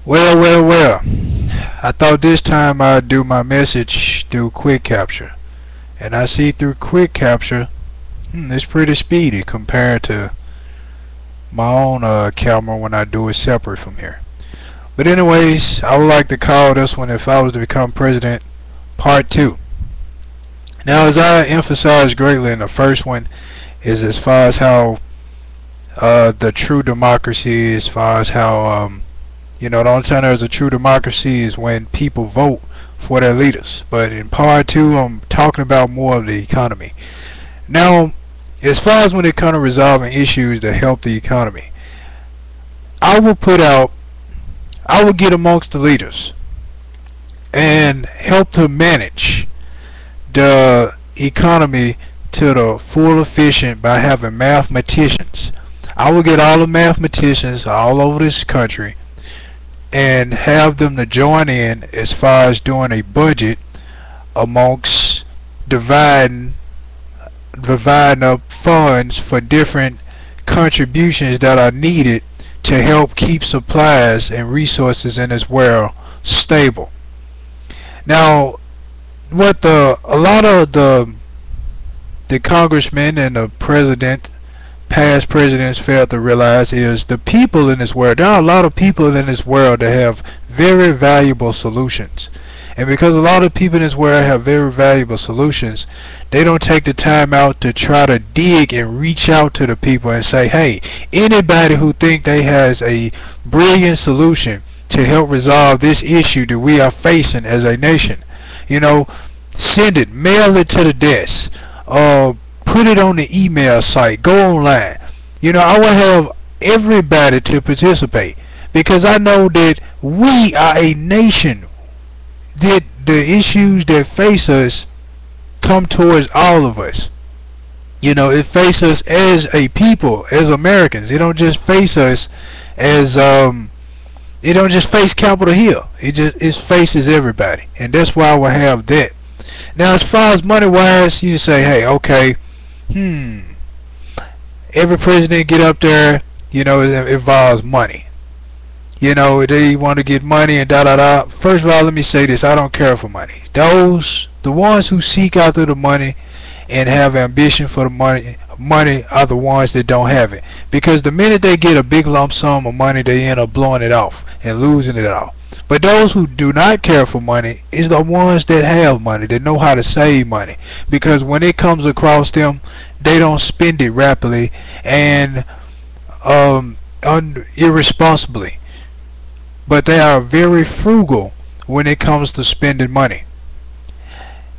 Well, well, well. I thought this time I'd do my message through quick capture. And I see through quick capture, it's pretty speedy compared to my own camera when I do it separate from here. But anyways, I would like to call this one If I Was to Become President Part 2. Now, as I emphasized greatly in the first one, is as far as how the true democracy is, as far as how the only time there's a true democracy is when people vote for their leaders. But in part two, I'm talking about more of the economy. Now, as far as when it comes to resolving issues that help the economy, I will put out, I will get amongst the leaders and help to manage the economy to the full efficient by having mathematicians. I will get all the mathematicians all over this country and have them to join in as far as doing a budget amongst dividing up funds for different contributions that are needed to help keep supplies and resources in this world stable. Now, what a lot of the congressmen and the past presidents failed to realize is the people in this world. There are a lot of people in this world that have very valuable solutions. And because a lot of people in this world have very valuable solutions, they don't take the time out to try to dig and reach out to the people and say, hey, anybody who think they has a brilliant solution to help resolve this issue that we are facing as a nation, send it, mail it to the desk, put it on the email site, go online. I will have everybody to participate because I know that we are a nation, that the issues that face us come towards all of us. It faces us as a people, as Americans. It don't just face us as it don't just face Capitol Hill. It faces everybody, and that's why I will have that. Now, as far as money wise, you say, hey, okay, every president get up there, it involves money. They want to get money and da da da. First of all, let me say this: I don't care for money. The ones who seek after the money and have ambition for the money are the ones that don't have it. Because the minute they get a big lump sum of money, they end up blowing it off and losing it all. But those who do not care for money is the ones that have money, that know how to save money. Because when it comes across them, they don't spend it rapidly and irresponsibly. But they are very frugal when it comes to spending money.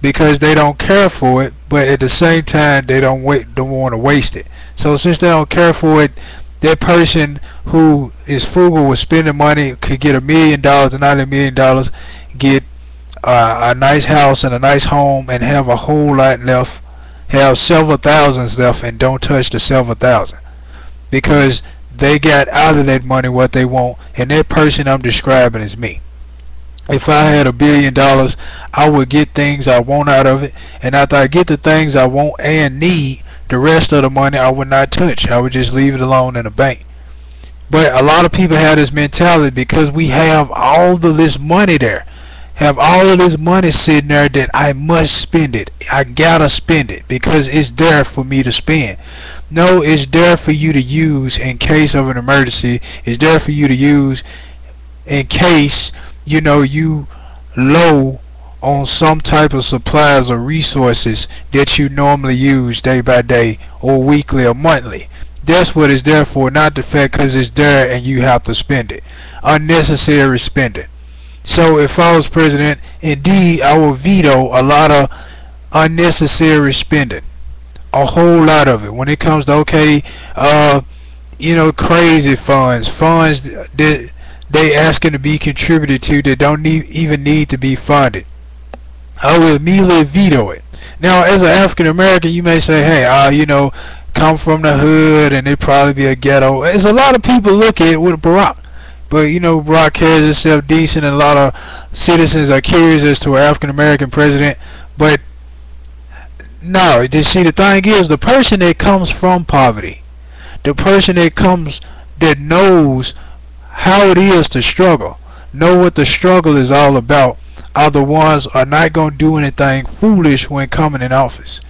Because they don't care for it, but at the same time they don't want to waste it. So since they don't care for it, that person who is frugal with spending money could get $1 million and not $1 million, get a nice house and a nice home and have a whole lot left, have several thousands left and don't touch the several thousand. Because they got out of that money what they want, and that person I'm describing is me. If I had $1 billion, I would get things I want out of it, and after I get the things I want and need, the rest of the money I would not touch. I would just leave it alone in the bank. But a lot of people have this mentality because we have all of this money there, have all of this money sitting there that I must spend it. I gotta spend it because it's there for me to spend. No, it's there for you to use in case of an emergency. It's there for you to use in case you low on some type of supplies or resources that you normally use day by day or weekly or monthly. That's what it's there for, not the fact because it's there and you have to spend it. Unnecessary spending. So if I was president, indeed I would veto a lot of unnecessary spending. A whole lot of it. When it comes to crazy funds that they asking to be contributed to that don't even need to be funded, I will immediately veto it. Now, as an African American, you may say, hey, come from the hood and it probably be a ghetto. As a lot of people look at it with Barack. But, Barack carries himself decent and a lot of citizens are curious as to an African American president. But, no, see, the thing is, the person that comes from poverty, the person that knows how it is to struggle, know what the struggle is all about are the ones who are not going to do anything foolish when coming in office.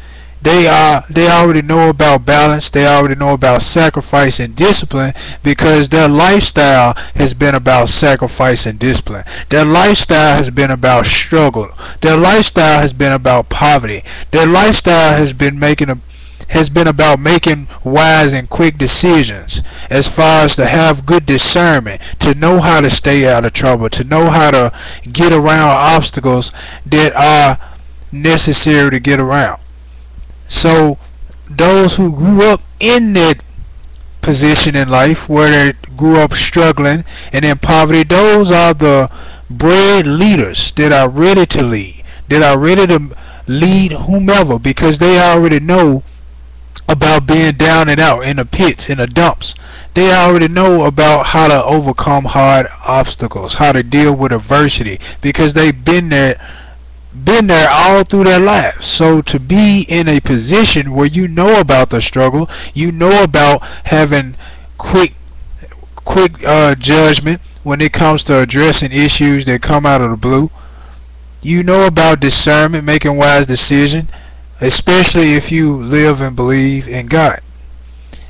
They already know about balance. They already know about sacrifice and discipline because their lifestyle has been about sacrifice and discipline. Their lifestyle has been about struggle. Their lifestyle has been about poverty. Their lifestyle has been about making wise and quick decisions as far as to have good discernment, to know how to stay out of trouble, to know how to get around obstacles that are necessary to get around. So those who grew up in that position in life where they grew up struggling and in poverty, those are the bred leaders that are ready to lead, that are ready to lead whomever, because they already know about being down and out in the pits, in the dumps. They already know about how to overcome hard obstacles, how to deal with adversity, because they've been there all through their lives. So to be in a position where you know about the struggle, you know about having quick judgment when it comes to addressing issues that come out of the blue, you know about discernment, making wise decisions, especially if you live and believe in God.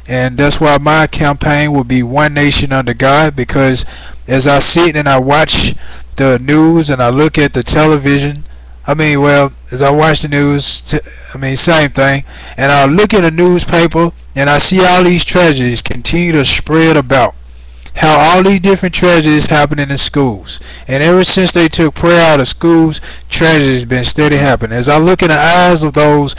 And that's why my campaign will be One Nation Under God, because as I sit and I watch the news and I look at the television, as I watch the news, same thing, and I look at a newspaper and I see all these tragedies continue to spread about, how all these different tragedies happening in schools, and ever since they took prayer out of schools, tragedies been steady happening. As I look in the eyes of those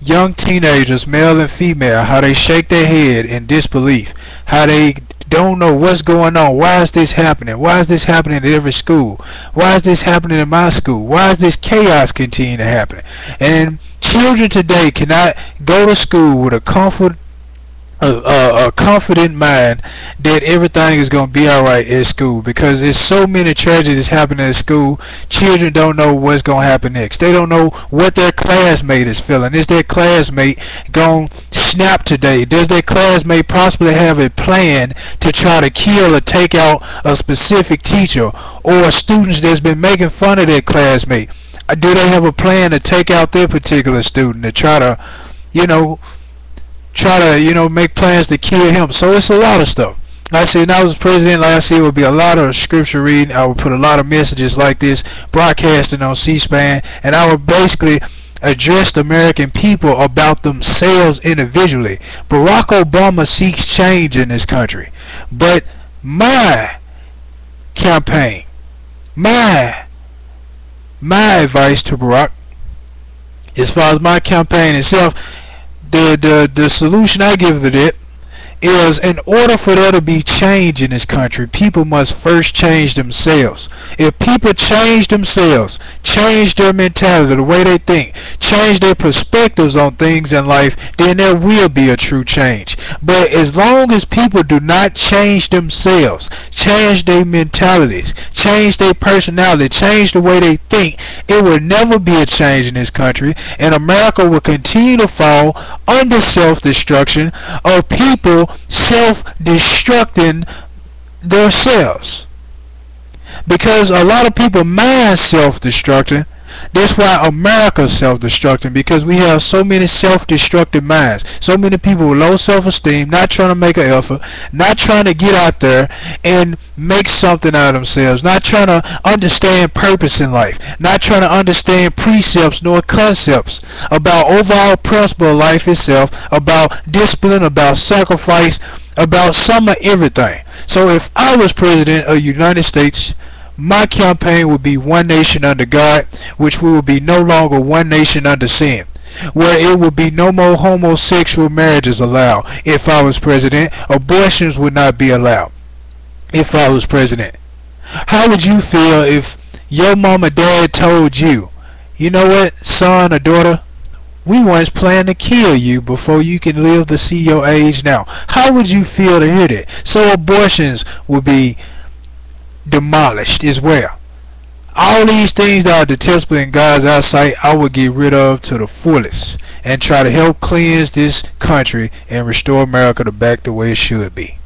young teenagers, male and female, how they shake their head in disbelief, how they don't know what's going on. Why is this happening? Why is this happening at every school? Why is this happening in my school? Why is this chaos continuing to happen? And children today cannot go to school with a confident mind that everything is going to be alright at school, because there's so many tragedies happening at school. Children don't know what's going to happen next. They don't know what their classmate is feeling. Is their classmate going to snap today? Does their classmate possibly have a plan to try to kill or take out a specific teacher, or students that's been making fun of their classmate? Do they have a plan to take out their particular student, to try to make plans to kill him? So it's a lot of stuff. Like I said, when I was president, like I said, it would be a lot of scripture reading. I would put a lot of messages like this broadcasting on C-SPAN, and I would basically address the American people about themselves individually. Barack Obama seeks change in this country, but my campaign, my advice to Barack, as far as my campaign itself, the solution I give to that is, in order for there to be change in this country, people must first change themselves. If people change themselves, change their mentality, the way they think, change their perspectives on things in life, then there will be a true change. But as long as people do not change themselves, change their mentalities, change their personality, change the way they think, it will never be a change in this country, and America will continue to fall under self-destruction of people self-destructing themselves. Because a lot of people mind self-destructing. That's why America's self-destructing, because we have so many self-destructive minds. So many people with low self-esteem, not trying to make an effort, not trying to get out there and make something out of themselves, not trying to understand purpose in life, not trying to understand precepts nor concepts about overall principle of life itself, about discipline, about sacrifice, about some of everything. So if I was president of the United States, my campaign would be One Nation Under God, which we will be no longer one nation under sin, where it would be no more homosexual marriages allowed. If I was president, abortions would not be allowed. If I was president, how would you feel if your mom or dad told you, you know what, son or daughter, we once planned to kill you before you can live to see your age now? How would you feel to hear that? So abortions would be demolished as well. All these things that are detestable in God's eyesight, I would get rid of to the fullest and try to help cleanse this country and restore America to back the way it should be.